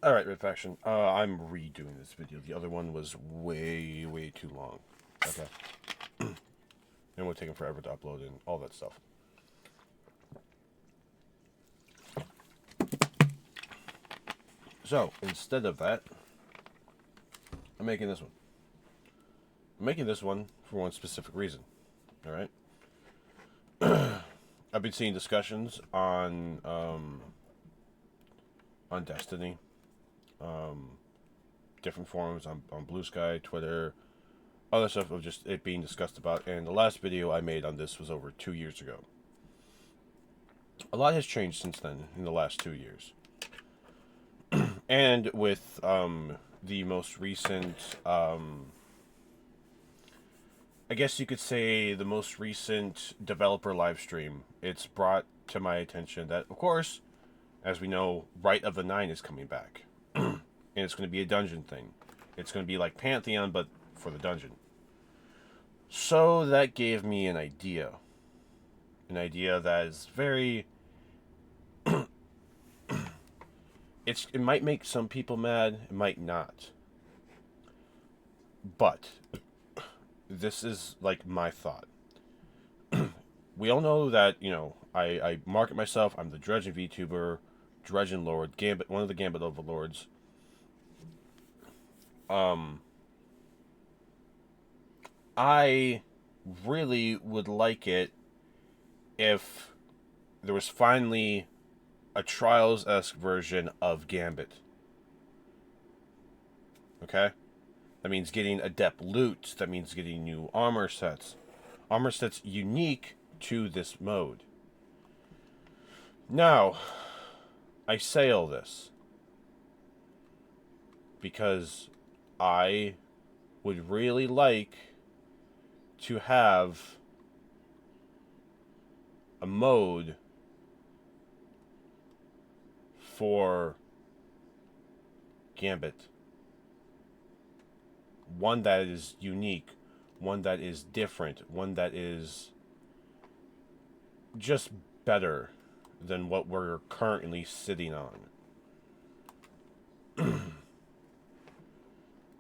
Alright, Red Faction. I'm redoing this video. The other one was way, way too long. Okay. And it would take forever to upload and all that stuff. So, instead of that, I'm making this one. I'm making this one for one specific reason. Alright? I've been seeing discussions on Destiny. Different forums on Blue Sky, Twitter, other stuff of just it being discussed about. And the last video I made on this was over 2 years ago. A lot has changed since then in the last 2 years. And with the most recent, I guess you could say the most recent developer live stream, it's brought to my attention that, of course, as we know, Right of the Nine is coming back. And it's going to be a dungeon thing. It's going to be like Pantheon, but for the dungeon. So that gave me an idea. An idea that is very... it might make some people mad, it might not. But this is like my thought. We all know that, I market myself, I'm the Dredgen VTuber, Dredgen Lord, Gambit, one of the Gambit Overlords. I really would like it if there was finally a Trials-esque version of Gambit. Okay? That means getting adept loot. That means getting new armor sets. Armor sets unique to this mode. Now, I say all this because I would really like to have a mode for Gambit. One that is unique, one that is different, one that is just better than what we're currently sitting on.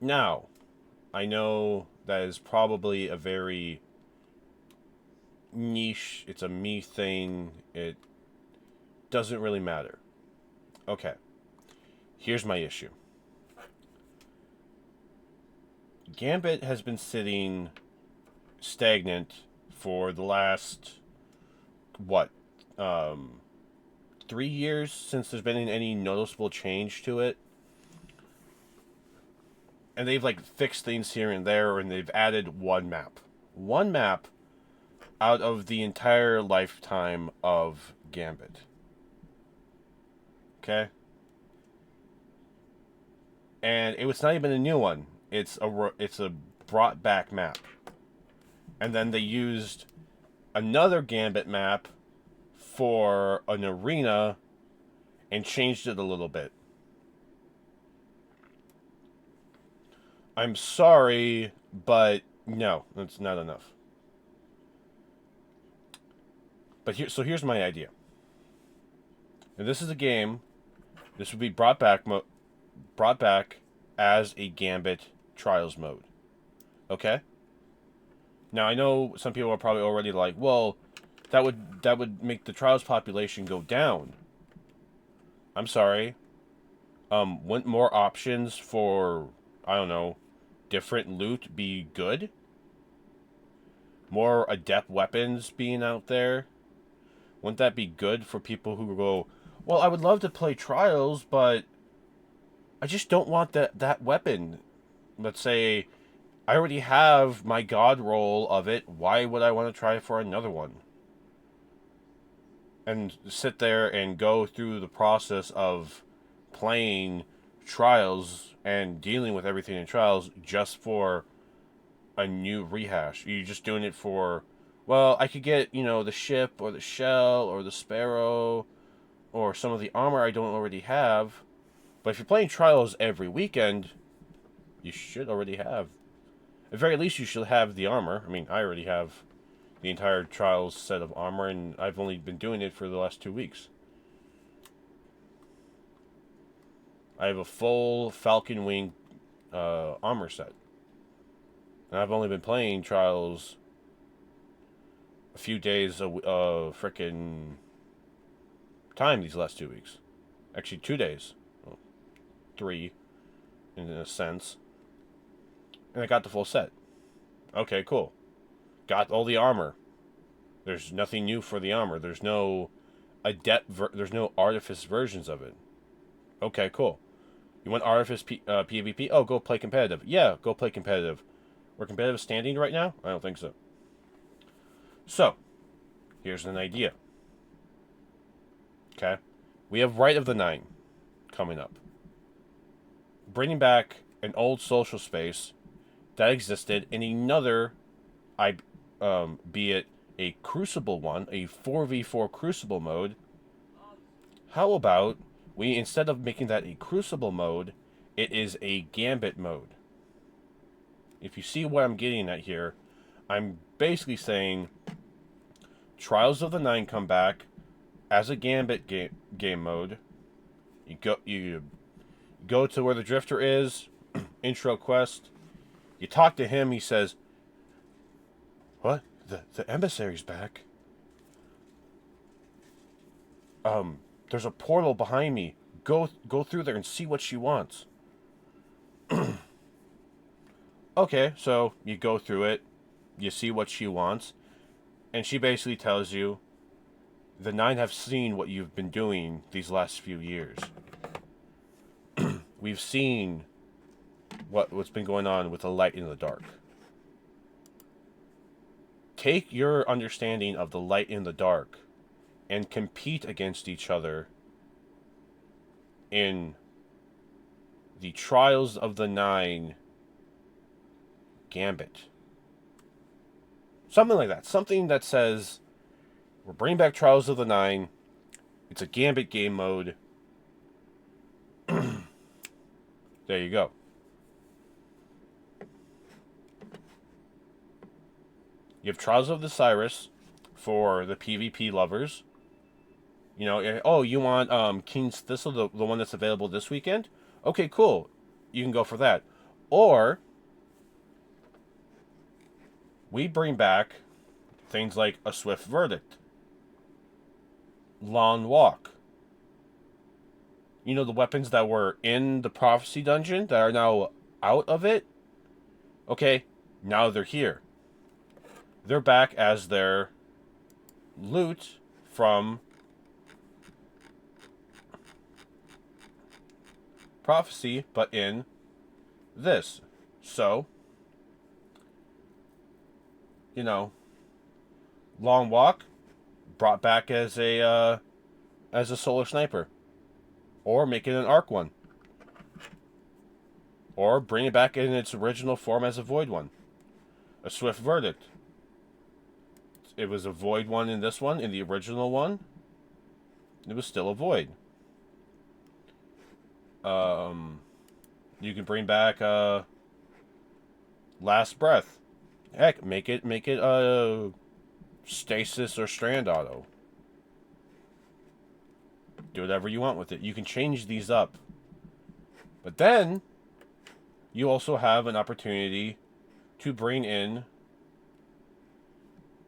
Now, I know that is probably a very niche, it's a me thing, it doesn't really matter. Okay, here's my issue. Gambit has been sitting stagnant for the last, what, 3 years since there's been any noticeable change to it. And they've like fixed things here and there, and they've added one map. One map out of the entire lifetime of Gambit. Okay? And it was not even a new one. It's a brought back map. And then they used another Gambit map for an arena and changed it a little bit. I'm sorry, but no, that's not enough. But here's my idea. And this is a game. This would be brought back as a Gambit Trials mode. Okay? Now I know some people are probably already like, well, that would make the Trials population go down. I'm sorry. Wouldn't more options for, I don't know, different loot be good? More adept weapons being out there? Wouldn't that be good for people who go, well, I would love to play Trials, but I just don't want that weapon. Let's say I already have my god roll of it. Why would I want to try for another one? And sit there and go through the process of playing Trials and dealing with everything in Trials just for a new rehash. You're just doing it for, well, I could get, the ship or the shell or the sparrow or some of the armor I don't already have. But if you're playing Trials every weekend, you should already have. At the very least, you should have the armor. I mean, I already have the entire Trials set of armor, and I've only been doing it for the last 2 weeks. I have a full Falcon Wing armor set. And I've only been playing Trials a few days frickin' time these last 2 weeks. Actually, 2 days. Well, 3, in a sense. And I got the full set. Okay, cool. Got all the armor. There's nothing new for the armor. There's no there's no artifice versions of it. Okay, cool. You want artifice PvP? Oh, go play competitive. Yeah, go play competitive. We're competitive standing right now? I don't think so. So, here's an idea. Okay? We have Right of the Nine coming up. Bringing back an old social space that existed in another, be it a Crucible one, a 4v4 Crucible mode. How about we, instead of making that a Crucible mode, it is a Gambit mode? If you see what I'm getting at here, I'm basically saying Trials of the Nine come back as a Gambit game mode. You go to where the Drifter is, intro quest. You talk to him. He says, "What? The emissary's back. There's a portal behind me. Go through there and see what she wants." Okay, so you go through it. You see what she wants, and she basically tells you, the Nine have seen what you've been doing these last few years. We've seen what's been going on with the light in the dark. Take your understanding of the light in the dark and compete against each other in the Trials of the Nine Gambit. Something like that. Something that says, we're bringing back Trials of the Nine. It's a Gambit game mode. There you go. You have Trials of the Cyrus for the PvP lovers. You know, oh, you want King's Thistle, the one that's available this weekend? Okay, cool. You can go for that. Or we bring back things like a Swift Verdict, Long Walk. You know, the weapons that were in the Prophecy Dungeon that are now out of it? Okay, now they're here. They're back as their loot from Prophecy, but in this. So, you know, Long Walk brought back as a Solar Sniper. Or make it an arc one. Or bring it back in its original form as a void one. A Swift Verdict. It was a void one in this one. In the original one, it was still a void. You can bring back Last Breath. Heck, make it Stasis or Strand Auto. Do whatever you want with it. You can change these up. But then, you also have an opportunity to bring in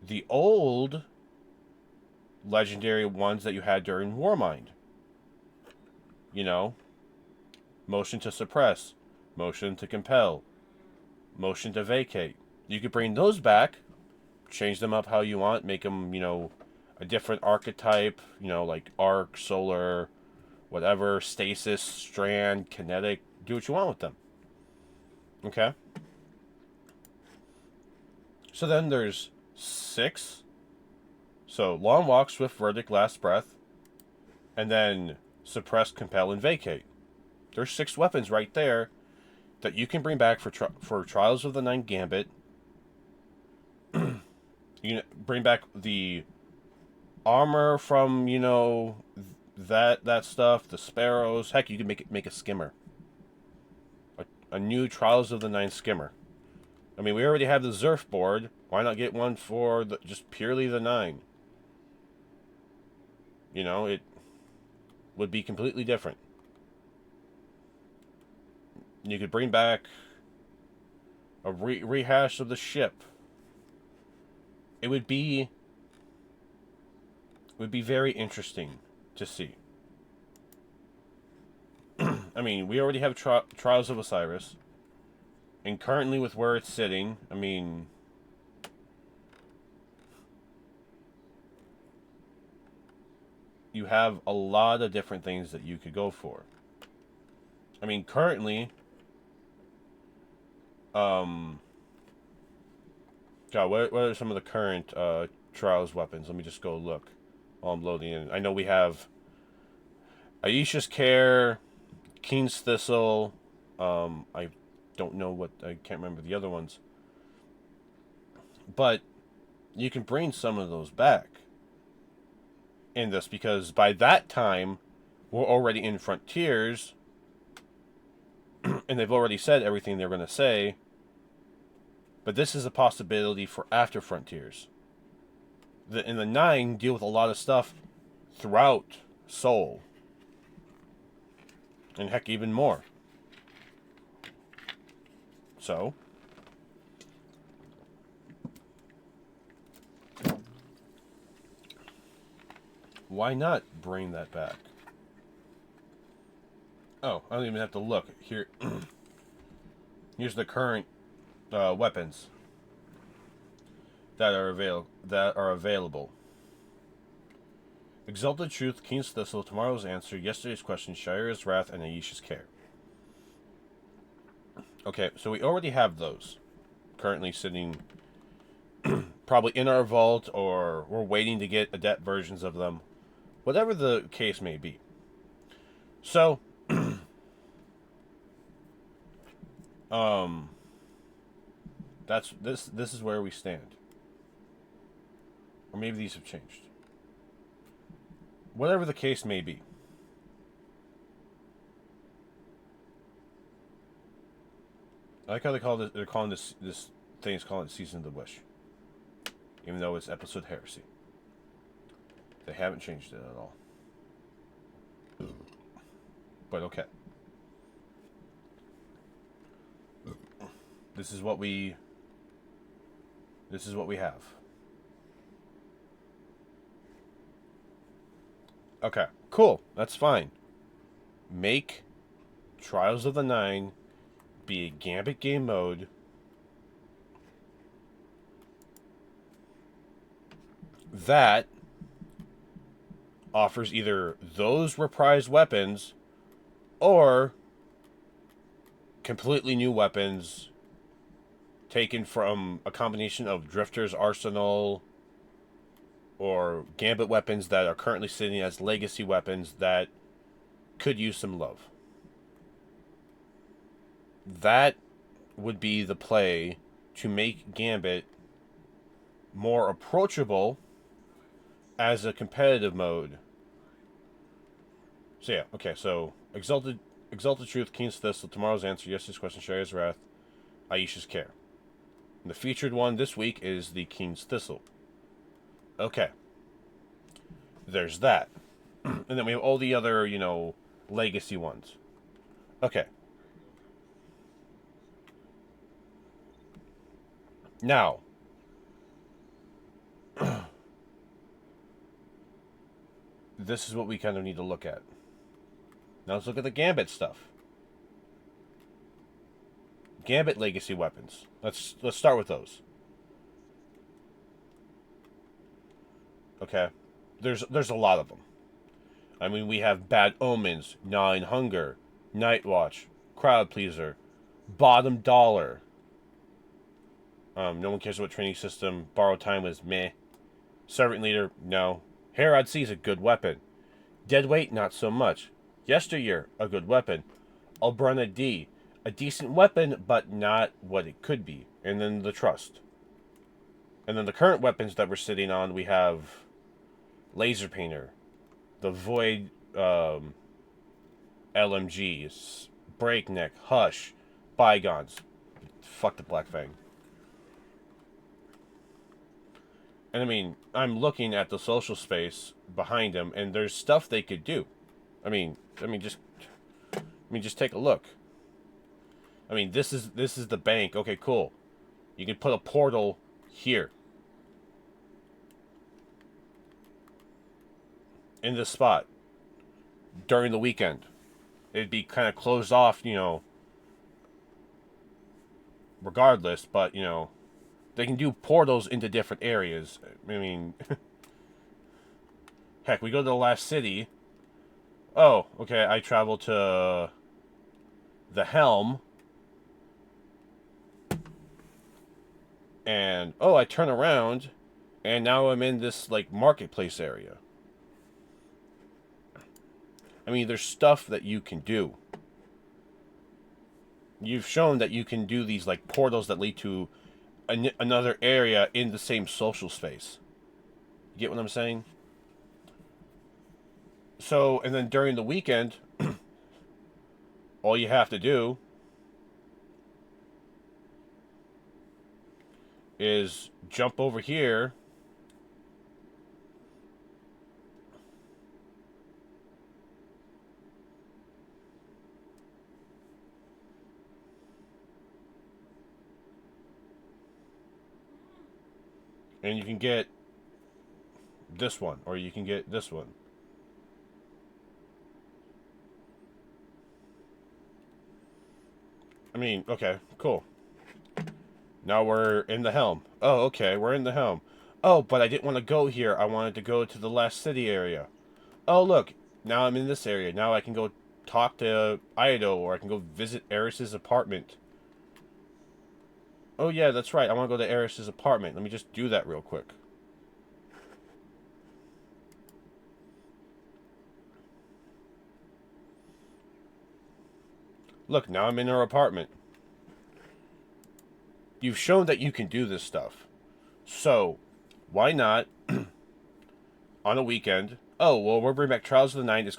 the old legendary ones that you had during Warmind. You know, Motion to Suppress, Motion to Compel, Motion to Vacate. You could bring those back, change them up how you want, make them, you know, a different archetype, you know, like arc, solar, whatever, stasis, strand, kinetic. Do what you want with them. Okay? So then there's 6. So Long Walk, Swift Verdict, Last Breath, and then Suppress, Compel, and Vacate. There's 6 weapons right there that you can bring back for Trials of the Nine Gambit. You can bring back the armor from, you know, that stuff, the sparrows. Heck, you can make a skimmer. A new Trials of the Nine skimmer. I mean, we already have the Zerf board. Why not get one for just purely the 9? You know, it would be completely different. You could bring back a rehash of the ship. It would be very interesting to see. I mean, we already have Trials of Osiris, and currently with where it's sitting, I mean, you have a lot of different things that you could go for. I mean, currently, God, what are some of the current Trials weapons? Let me just go look while I'm loading in. I know we have Aisha's Care, Keen's Thistle. I don't know what, I can't remember the other ones. But you can bring some of those back in this, because by that time we're already in Frontiers and they've already said everything they're going to say. But this is a possibility for after Frontiers. In the 9 deal with a lot of stuff throughout Soul. And heck, even more. So, why not bring that back? Oh, I don't even have to look. Here, here's the current weapons that are available. Exalted Truth, Keen's Thistle, Tomorrow's Answer, Yesterday's Question, Shira's Wrath, and Aisha's Care. Okay, so we already have those currently sitting probably in our vault, or we're waiting to get adept versions of them. Whatever the case may be. So, this is where we stand. Or maybe these have changed. Whatever the case may be. I like how they're calling this thing is calling it Season of the Wish. Even though it's Episode Heresy. They haven't changed it at all. But okay. This is what we have. Okay, cool. That's fine. Make Trials of the 9 be a Gambit game mode. That offers either those reprised weapons or completely new weapons taken from a combination of Drifter's arsenal or Gambit weapons that are currently sitting as legacy weapons that could use some love. That would be the play to make Gambit more approachable as a competitive mode. So yeah, okay, so Exalted Truth, Keen's Thistle, Tomorrow's Answer, Yesterday's Question, Shira's Wrath, Aisha's Care. And the featured one this week is the Keen's Thistle. Okay. There's that. And then we have all the other, legacy ones. Okay. Now, this is what we kind of need to look at. Now let's look at the Gambit stuff. Gambit legacy weapons. Let's start with those. Okay. There's a lot of them. I mean, we have Bad Omens, Gnawing Hunger, Night Watch, Crowd Pleaser, Bottom Dollar. No one cares about training system. Borrowed Time was meh. Servant Leader, no. Herod C is a good weapon. Deadweight, not so much. Yesteryear, a good weapon. Albrana D, a decent weapon, but not what it could be. And then the Trust. And then the current weapons that we're sitting on, we have Laser Painter, the Void LMGs, Breakneck, Hush, Bygones. Fuck the Black Fang. And I mean, I'm looking at the social space behind him, and there's stuff they could do. I mean, just take a look. I mean, this is the bank. Okay, cool. You can put a portal here in this spot during the weekend. It'd be kind of closed off, regardless, but they can do portals into different areas. I mean, heck, we go to the last city. Oh, okay, I travel to the Helm, and I turn around, and now I'm in this like marketplace area. I mean, there's stuff that you can do. You've shown that you can do these like portals that lead to another area in the same social space. You get what I'm saying? So, and then during the weekend, all you have to do is jump over here and you can get this one, or you can get this one. I mean, okay, cool. Now we're in the Helm. Oh, okay, we're in the Helm. Oh, but I didn't want to go here. I wanted to go to the last city area. Oh, look, now I'm in this area. Now I can go talk to Ido, or I can go visit Eris's apartment. Oh, yeah, that's right. I want to go to Eris's apartment. Let me just do that real quick. Look, now I'm in her apartment. You've shown that you can do this stuff. So, why not on a weekend? Oh, well, we're bringing back Trials of the Night. It's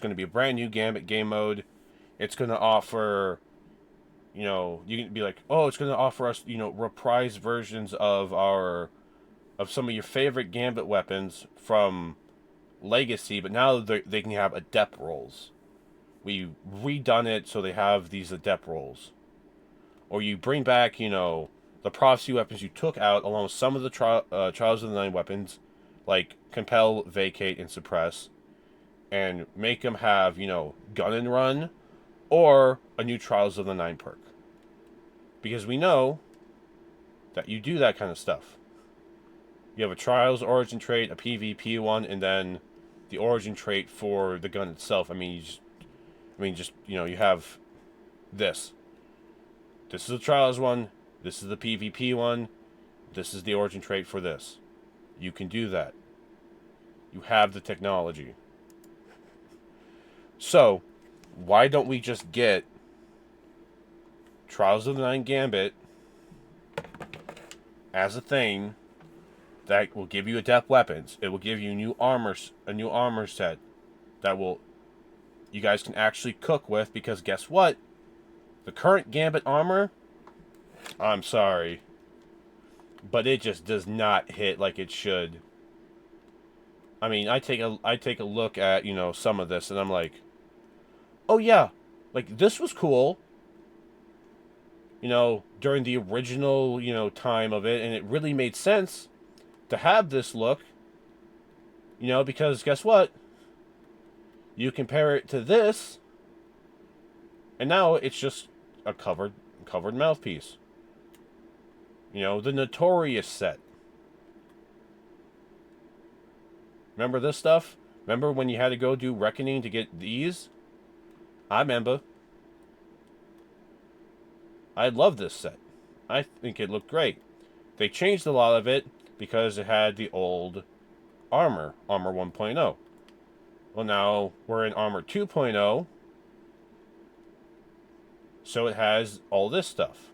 gonna be a brand new Gambit game mode. It's gonna offer, you can be like, oh, it's gonna offer us, reprise versions of some of your favorite Gambit weapons from Legacy, but now they can have adept rolls. We redone it so they have these adept rolls. Or you bring back, the prophecy weapons you took out, along with some of the Trials of the Nine weapons, like Compel, Vacate, and Suppress, and make them have, Gun and Run, or a new Trials of the Nine perk. Because we know that you do that kind of stuff. You have a Trials origin trait, a PvP one, and then the origin trait for the gun itself. I mean, you have this. This is the Trials one. This is the PvP one. This is the origin trait for this. You can do that. You have the technology. So, why don't we just get Trials of the Nine Gambit as a thing that will give you adept weapons? It will give you a new armor set that you guys can actually cook with, because guess what? The current Gambit armor, I'm sorry, but it just does not hit like it should. I mean, I take a look at, some of this, and I'm like, oh yeah, like this was cool, during the original, time of it, and it really made sense to have this look, because guess what? You compare it to this, and now it's just a covered mouthpiece. The Notorious set. Remember this stuff? Remember when you had to go do Reckoning to get these? I remember. I love this set. I think it looked great. They changed a lot of it because it had the old armor 1.0. Well, now we're in Armor 2.0, so it has all this stuff.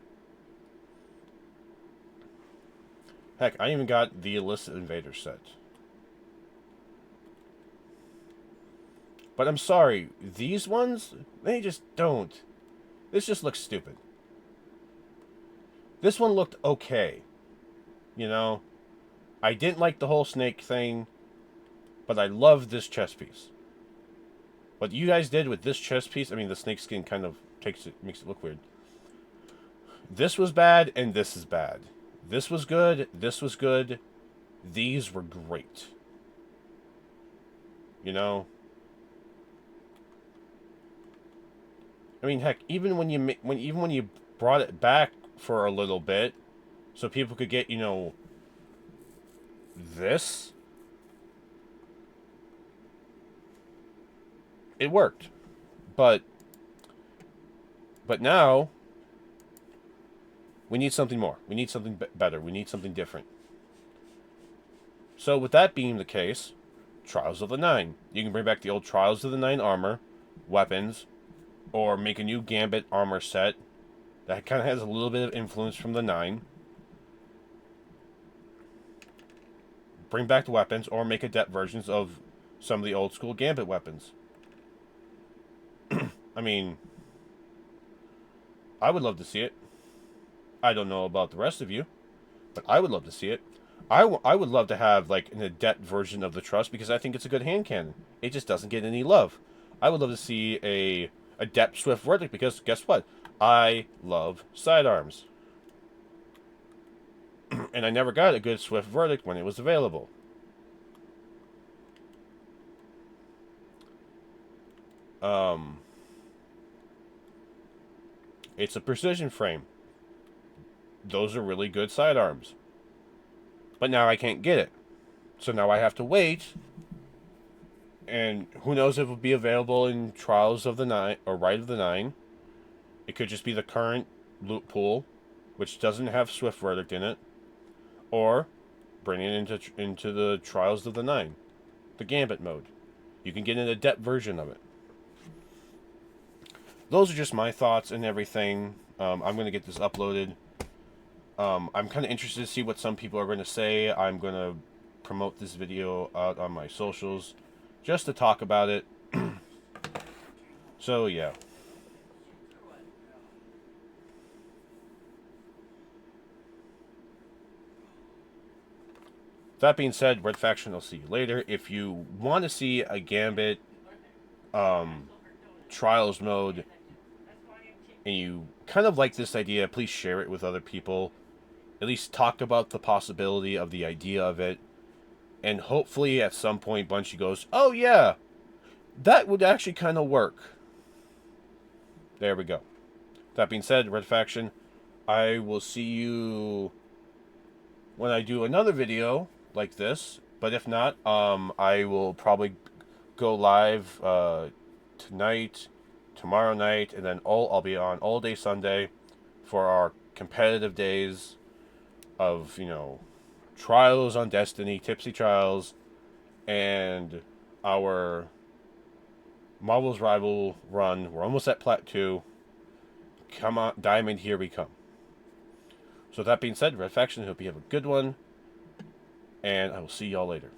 Heck, I even got the Illicit Invader set. But I'm sorry, these ones, they just don't. This just looks stupid. This one looked okay. I didn't like the whole snake thing, but I love this chest piece. What you guys did with this chest piece, I mean, the snake skin kind of makes it look weird. This was bad, and this is bad. This was good, this was good. These were great. You know? I mean, heck, even when you brought it back for a little bit, so people could get, this, it worked. But now we need something more. We need something better. We need something different. So with that being the case, Trials of the Nine. You can bring back the old Trials of the Nine armor, weapons, or make a new Gambit armor set that kind of has a little bit of influence from the Nine. Bring back the weapons, or make adept versions of some of the old school Gambit weapons. I mean, I would love to see it. I don't know about the rest of you, but I would love to see it. I would love to have like an adept version of the Trust because I think it's a good hand cannon. It just doesn't get any love. I would love to see a adept Swift Verdict because guess what? I love sidearms. And I never got a good Swift Verdict when it was available. It's a precision frame. Those are really good sidearms. But now I can't get it. So now I have to wait. And who knows if it will be available in Trials of the Nine or Rite of the Nine. It could just be the current loot pool, which doesn't have Swift Verdict in it. Or bring it into the Trials of the Nine, the Gambit mode. You can get an adept version of it. Those are just my thoughts and everything. I'm going to get this uploaded. I'm kind of interested to see what some people are going to say. I'm going to promote this video out on my socials just to talk about it. So, yeah. That being said, Red Faction, I'll see you later. If you want to see a Gambit Trials mode and you kind of like this idea, please share it with other people. At least talk about the possibility of the idea of it. And hopefully at some point Bungie goes, oh yeah, that would actually kind of work. There we go. That being said, Red Faction, I will see you when I do another video like this. But if not, I will probably go live tonight, tomorrow night, and then I'll be on all day Sunday for our competitive days of, Trials on Destiny, Tipsy Trials, and our Marvel's Rival run. We're almost at Plat 2. Come on, Diamond, here we come. So that being said, Red Faction, hope you have a good one, and I will see y'all later.